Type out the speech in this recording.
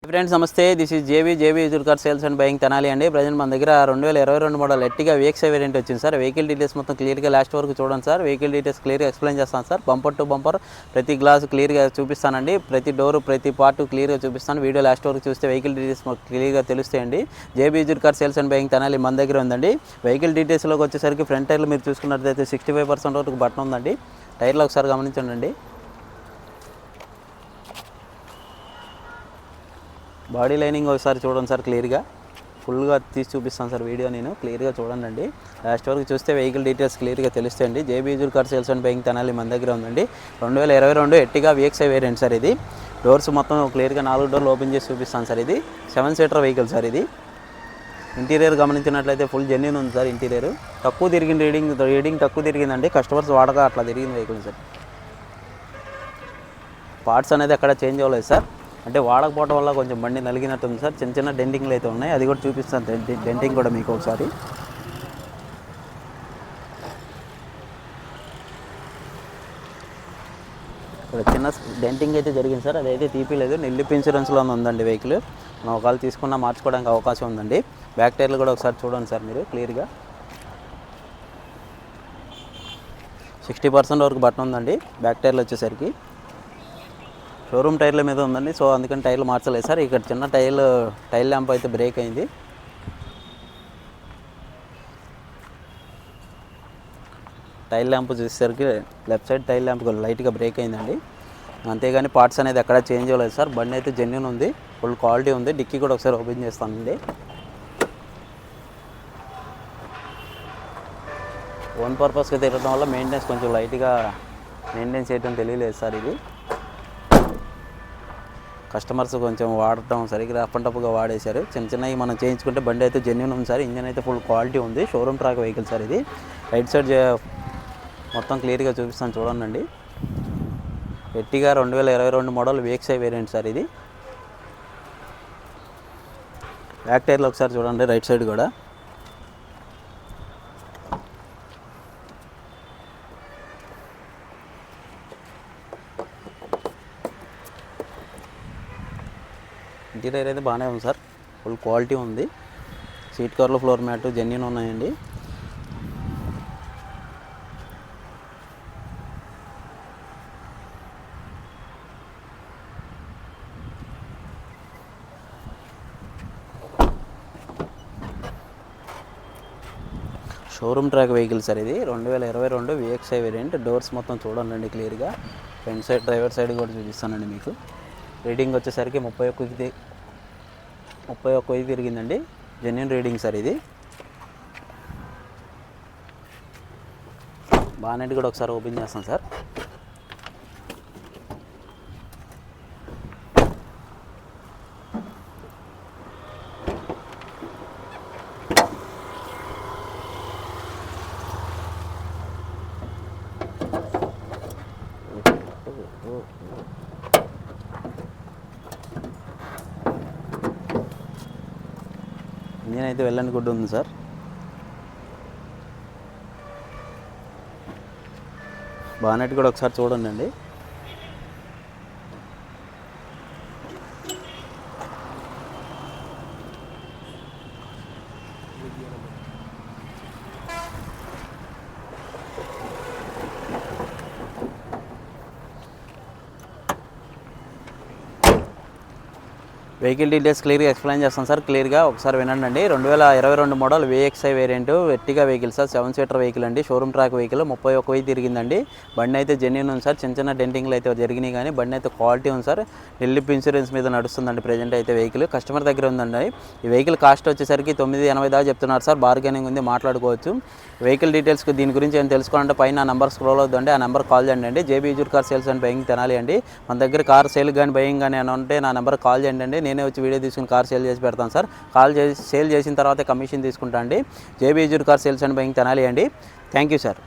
Friends నమస్తే, this is JB used car sales and buying Tenali అండి. Present మన దగ్గర 2022 మోడల్ ఎర్టిగా VXi వేరియంట్ వచ్చింది సార్. వెహికల్ డీటెయిల్స్ మొత్తం క్లియర్గా లాస్ట్ వరకు చూడండి సార్. వెహికల్ డీటెయిల్స్ క్లియర్గా ఎక్స్ప్లెయిన్ చేస్తాను సార్. బంపర్ టు బంపర్ ప్రతి గ్లాస్ క్లియర్గా చూపిస్తానండి. ప్రతి డోర్ ప్రతి పార్ట్ క్లియర్గా చూపిస్తాను. వీడియో లాస్ట్ వరకు చూస్తే వెహికల్ డీటెయిల్స్ క్లియర్గా తెలుస్తాయండి. JB used car sales and buying Tenali మన దగ్గర ఉందండి. వెహికల్ డీటెయిల్స్లోకి వచ్చేసరికి ఫ్రంట్ టైర్లు మీరు చూసుకున్నట్లయితే 65% వరకు బటన్ ఉందండి. టైర్లో ఒకసారి గమనించండి. బాడీ లైనింగ్ ఒకసారి చూడండి సార్. క్లియర్గా ఫుల్గా తీసి చూపిస్తాను సార్. వీడియో నేను క్లియర్గా చూడండి. లాస్ట్ వరకు చూస్తే వెహికల్ డీటెయిల్స్ క్లియర్గా తెలుస్తాయండి. JB used car sales and buying Tenali మన దగ్గర ఉందండి. 2022 ఎర్టిగా VXi వేరియంట్ సార్. ఇది డోర్స్ మొత్తం క్లియర్గా 4 డోర్లు ఓపెన్ చేసి చూపిస్తాను సార్. ఇది 7 సీటర్ వెహికల్ సార్. ఇది ఇంటీరియర్ గమనించినట్లయితే ఫుల్ జెన్యూన్ ఉంది సార్. ఇంటీరియర్ తక్కువ తిరిగింది, రీడింగ్ తక్కువ తిరిగిందండి. కస్టమర్స్ వాడగా అట్లా తిరిగింది వెహికల్ సార్. పార్ట్స్ అనేది అక్కడ చేంజ్ అవ్వలేదు సార్. అంటే వాడకపోవడం వల్ల కొంచెం బండి నలిగినట్టుంది సార్. చిన్న డెంటింగ్లు అయితే ఉన్నాయి, అది కూడా చూపిస్తాను. డెంటింగ్ కూడా మీకు ఒకసారి ఇక్కడ చిన్న డెంటింగ్ అయితే జరిగింది సార్. అదైతే తీపిలేదు. నెల్లిప్ ఇన్సూరెన్స్లో ఉందండి వెహికల్. మనం ఒకవేళ తీసుకున్నా మార్చుకోవడానికి అవకాశం ఉందండి. బ్యాక్ టైర్లు కూడా ఒకసారి చూడండి సార్ మీరు క్లియర్గా. 60% వరకు బటన్ ఉందండి. బ్యాక్ టైర్లు వచ్చేసరికి షోరూమ్ టైర్ల మీద ఉందండి. సో అందుకని టైర్లు మార్చలేదు సార్. ఇక్కడ చిన్న టైల్ ల్యాంప్ అయితే బ్రేక్ అయింది. టైల్ ల్యాంప్ చూసేసరికి లెఫ్ట్ సైడ్ టైల్ ల్యాంప్ లైట్గా బ్రేక్ అయిందండి. అంతేగాని పార్ట్స్ అనేది ఎక్కడా చేంజ్ అవ్వలేదు సార్. బండి అయితే జెన్యూన్ ఉంది, ఫుల్ క్వాలిటీ ఉంది. డిక్కీ కూడా ఒకసారి ఓపెన్ చేస్తానండి. ఓన్ పర్పస్గా తిరగడం వల్ల మెయింటెనెన్స్ కొంచెం లైట్గా మెయింటెనెన్స్ చేయడం తెలియలేదు సార్. ఇది కస్టమర్స్ కొంచెం వాడటం సరిగ్గా అప్పంటప్పుగా వాడేశారు. చిన్నవి మనం చేయించుకుంటే బండి అయితే జెన్యూన్ ఉంది సార్. ఇంజన్ అయితే ఫుల్ క్వాలిటీ ఉంది. Showroom track vehicle sir. ఇది రైట్ సైడ్ మొత్తం క్లియర్గా చూపిస్తాను చూడండి. Ertiga 2022 model VXi variant sir. ఇది బ్యాక్ టైర్లో ఒకసారి చూడండి, రైట్ సైడ్ కూడా ఇంటీరియర్ అయితే బాగానే ఉంది సార్. ఫుల్ క్వాలిటీ ఉంది. సీట్ కవర్లు, ఫ్లోర్ మ్యాట్ జెన్యూన్ ఉన్నాయండి. Showroom track vehicle sir. ఇది 2022 VXi వేరియంట్. డోర్స్ మొత్తం చూడండి క్లియర్గా. ఫ్రంట్ సైడ్, డ్రైవర్ సైడ్ కూడా చూపిస్తానండి మీకు. రీడింగ్ వచ్చేసరికి 31 తిరిగిందండి. Genuine reading sir. ఇది బానెట్ కూడా ఒకసారి ఓపెన్ చేస్తాం సార్. ఇంజన్ అయితే వెళ్ళని గుడ్డు ఉంది సార్. బానెట్ కూడా ఒకసారి చూడండి. వెహికల్ డీటెయిల్స్ క్లియర్గా ఎక్స్ప్లెయిన్ చేస్తాను సార్. క్లియర్గా ఒకసారి వినండి. 2022 model VXi variant Ertiga vehicle sir. 7 seater vehicle అండి. Showroom track vehicle. 31 తిరిగిందండి. బండి అయితే జెన్యూన్ ఉంది సార్. చిన్న డెంటింగ్లు అయితే జరిగినాయి, కానీ బండి అయితే క్వాలిటీ ఉంది సార్. నెల్లిప్ ఇన్సూరెన్స్ మీద నడుస్తుందండి ప్రజెంట్ అయితే వెహికల్. కస్టమర్ దగ్గర ఉందండి. ఈ వెహికల్ కాస్ట్ వచ్చేసరికి 980 దాకా చెప్తున్నారు సార్. బార్గెనింగ్ ఉంది, మాట్లాడుకోవచ్చు. వెహికల్ డీటెయిల్స్ దీని గురించి ఏం తెలుసుకోవాలంటే పైన నెంబర్ స్క్రోల్ అవుతుందండి. ఆ నెంబర్ కాల్ చేయండి. JB used car sales and buying Tenali అండి. మన దగ్గర కార్ సేల్ కానీ బయింగ్ కానీ అని ఉంటే నా నెంబర్ కాల్ చేయండి. నేనే వచ్చి వీడియో తీసుకుని కార్ సేల్ చేసి పెడతాను సార్. సేల్ చేసిన తర్వాత కమిషన్ తీసుకుంటా అండి. JB used car sales and buying Tenali అండి. Thank you sir.